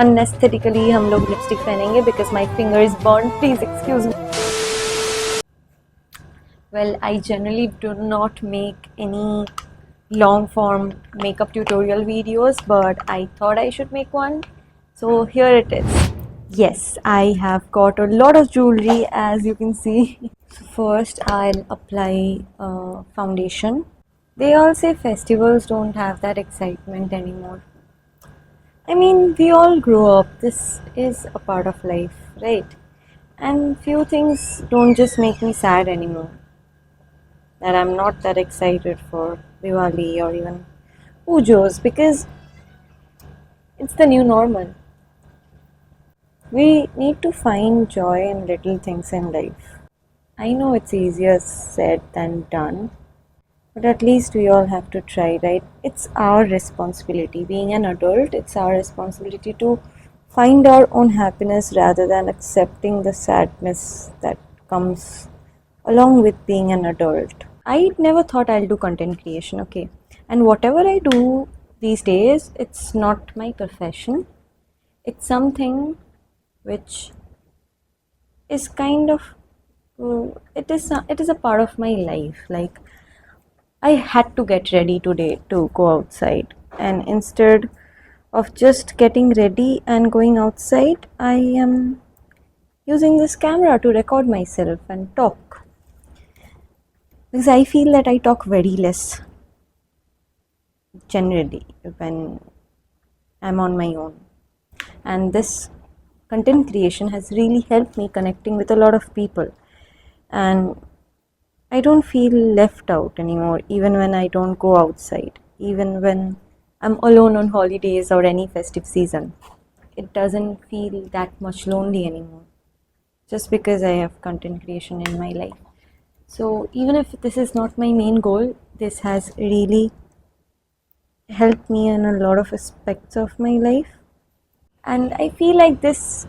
Unnecessarily हम लोग lipstick पहनेंगे because my finger is burned. Please excuse me. Well, I generally do not make any long form makeup tutorial videos, but I thought I should make one. So here it is. Yes, I have got a lot of jewelry, as you can see. First, I'll apply foundation. They all say festivals don't have that excitement anymore. I mean, we all grow up. This is a part of life, right? And few things don't just make me sad anymore. That I'm not that excited for Diwali or even Pujos because it's the new normal. We need to find joy in little things in life. I know it's easier said than done, but at least we all have to try, right? It's our responsibility. Being an adult, it's our responsibility to find our own happiness rather than accepting the sadness that comes along with being an adult. I never thought I'll do content creation, okay? And whatever I do these days, it's not my profession. It's something which is kind of it is a part of my life. Like I had to get ready today to go outside, and instead of just getting ready and going outside, I am using this camera to record myself and talk because I feel that I talk very less generally when I'm on my own, and this content creation has really helped me connecting with a lot of people, and I don't feel left out anymore, even when I don't go outside, even when I'm alone on holidays or any festive season. It doesn't feel that much lonely anymore, just because I have content creation in my life. So even if this is not my main goal, this has really helped me in a lot of aspects of my life. And I feel like this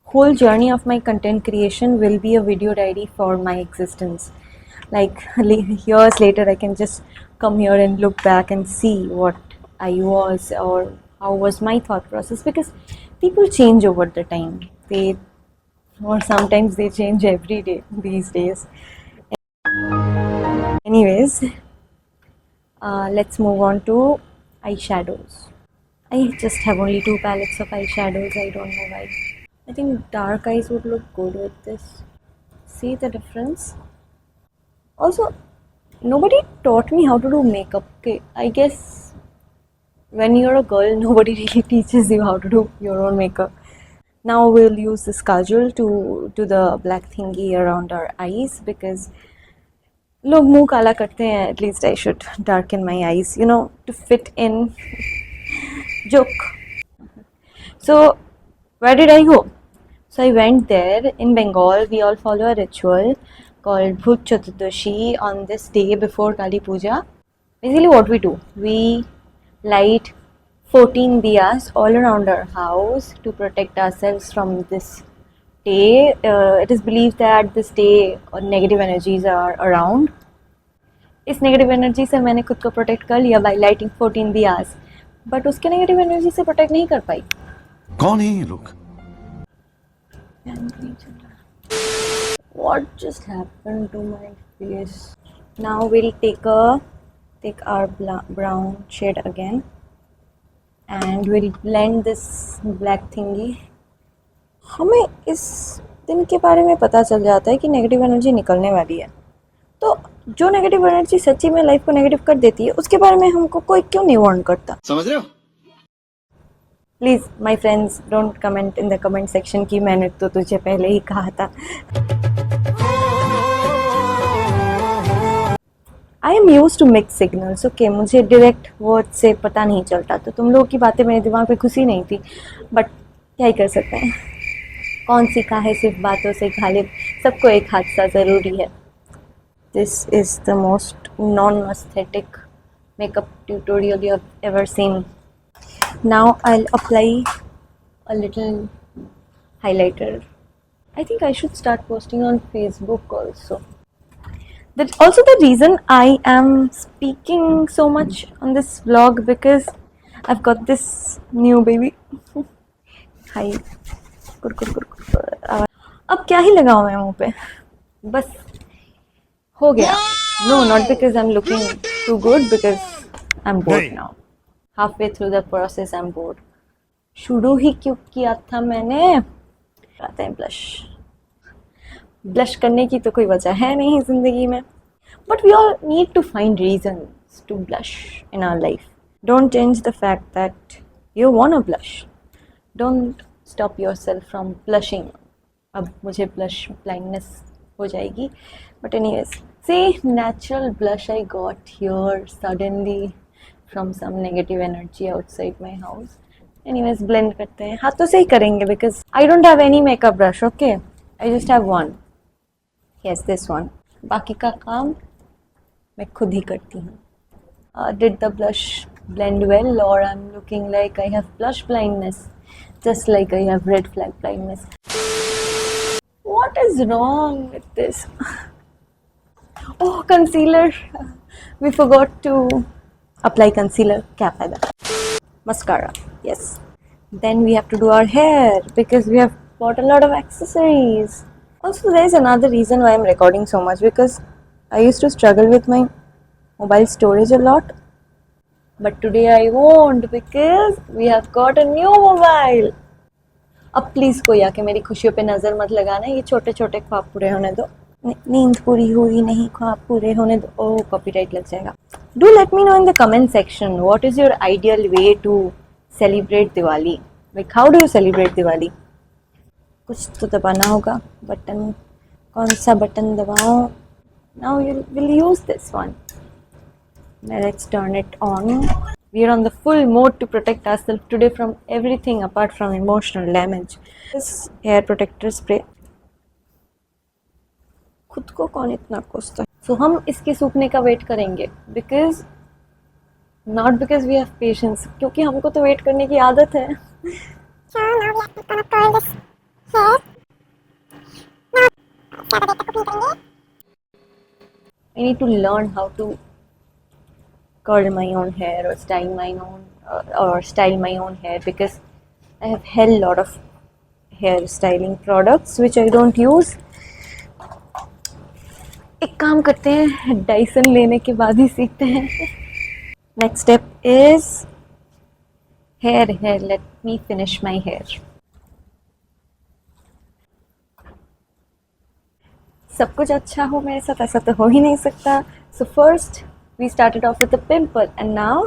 whole journey of my content creation will be a video diary for my existence. Like years later, I can just come here and look back and see what I was or how was my thought process, because people change over the time. They or sometimes they change every day these days. Anyways, let's move on to eyeshadows. I just have only 2 palettes of eyeshadows. I don't know why. I think dark eyes would look good with this. See the difference? Also, nobody taught me how to do makeup. Okay, I guess when you're a girl, nobody really teaches you how to do your own makeup. Now we'll use this kajal to do the black thingy around our eyes because लोग मुंह काला करते हैं. At least I should darken my eyes, you know, to fit in. Joke. So where did I go? So I went there. In Bengal, we all follow a ritual called Bhut Chaturdashi on this day before Kali Puja. Basically what we do, we light 14 diyas all around our house to protect ourselves from this day. It is believed that this day negative energies are around. इस negative energy से मैंने खुद को protect कर लिया bye lighting 14 diyas, but उसके negative energy से protect नहीं कर पाई. कौन है ये लोग? What just happened to my face? Now we'll take our brown shade again and we'll blend this black thingy. हमें इस दिन के बारे में पता चल जाता है कि नेगेटिव एनर्जी निकलने वाली है, तो जो नेगेटिव एनर्जी सच्ची में लाइफ को नेगेटिव कर देती है उसके बारे में हमको कोई क्यों नहीं वार्न करता. समझ रहे हो? Please my friends don't comment in the comment section कि मैंने तो तुझे पहले ही कहा था. I am use to mix signals. Okay, मुझे डायरेक्ट वर्ड से पता नहीं चलता, तो तुम लोगों की बातें मेरे दिमाग पे घुसी नहीं थी, बट क्या ही कर सकते हैं. कौन सीखा है सिर्फ बातों से गालिब, सबको एक हादसा ज़रूरी है. This is the most non-aesthetic makeup tutorial you have ever seen. Now I'll apply a little highlighter. I think I should start posting on Facebook also. That's also the reason I am speaking so much on this vlog, because I've got this new baby. हाय कुर कुर कुर कुर आवाज। अब क्या ही लगाऊं मैं मुंह पे, बस हो गया। No, not because I'm looking too good, because I'm bored now. Halfway through the process, I'm bored. शुरू ही क्यों किया था मैंने? आते हैं ब्लश। ब्लश करने की तो कोई वजह है नहीं जिंदगी में, but we all need to find reasons to blush in our life. Don't change the fact that you wanna blush. Don't stop yourself from blushing. अब मुझे blush blindness हो जाएगी, but anyways, see, natural blush I got here suddenly from some negative energy outside my house. Anyways, blend करते हैं, हाथों से ही करेंगे because I don't have any makeup brush. Okay, I just have one. Yes, this one. बाकी का काम मैं खुद ही करती हूँ. Did the blush blend well, or I'm looking like I have blush blindness, just like I have red flag blindness? What is wrong with this? Oh, concealer. We forgot to apply concealer. क्या फायदा? Mascara. Yes. Then we have to do our hair because we have bought a lot of accessories. Also, there is another reason why I'm recording so much, because I used to struggle with my mobile storage a lot, but today I won't because we have got a new mobile. अब please कोई आके मेरी खुशियों पे नजर मत लगाना, ये छोटे छोटे ख्वाब पूरे होने दो। नींद पूरी हुई नहीं, ख्वाब पूरे होने दो। ओह, कॉपीराइट लग जाएगा। Do let me know in the comment section what is your ideal way to celebrate Diwali. Like how do you celebrate Diwali? कुछ तो दबाना होगा बटन। कौन सा बटन दबाऊं? Now you will use this one. Let's turn it on. We are on the full mode to protect ourselves today from everything apart from emotional damage. This hair protector spray. खुद को कौन इतना कोसता है? So हम इसके सूखने का wait करेंगे because not because we have patience, क्योंकि हमको तो वेट करने की आदत है. So now we are gonna curl this hair. I need to learn how to curl my own hair or style my own hair because I have hell lot of hair styling products which I don't use. एक काम करते हैं, Dyson लेने के बाद ही सीखते हैं. Next step is hair. Let me finish my hair. सब कुछ अच्छा हो मेरे साथ, ऐसा तो हो ही नहीं सकता. So first we started off with a pimple and now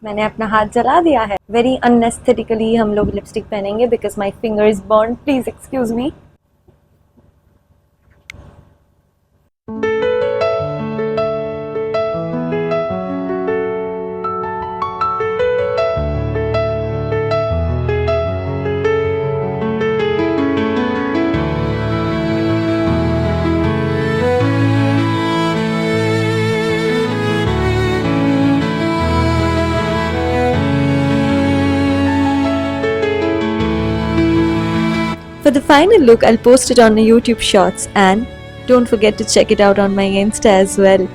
मैंने अपना हाथ जला दिया है. Very unnecessarily हम लोग लिपस्टिक पहनेंगे because my finger is burned. Please excuse me. For the final look, I'll post it on the YouTube Shorts, and don't forget to check it out on my Insta as well.